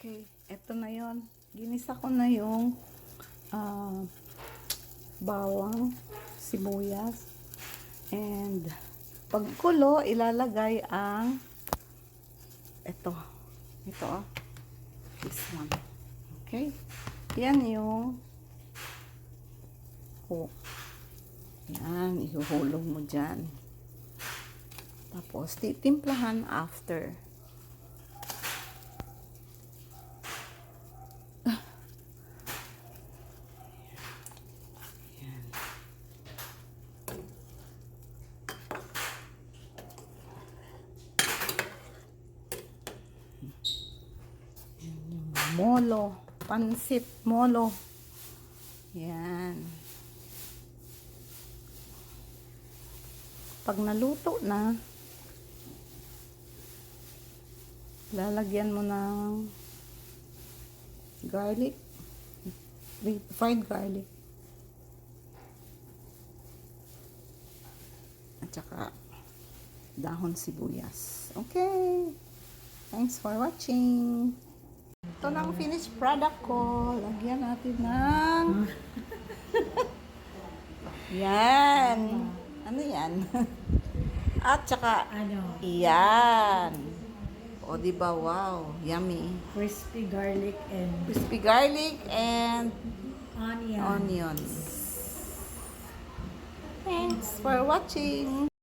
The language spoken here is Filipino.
Okay, eto na yon. Ginisa ko na yung bawang, sibuyas, and pagkulo, ilalagay ang ito, this one. Okay, yan yung yan, ihuhulog mo dyan. Tapos, titimplahan after. Molo, pansit molo. Yan. Pag naluto na, lalagyan mo ng garlic, fried garlic. At saka dahon sibuyas. Okay. Thanks for watching. Ito na ang finished product ko. Lagyan natin ng yan. Ano yan? At saka yan. O diba, wow, yummy. Crispy garlic and onions. Thanks for watching.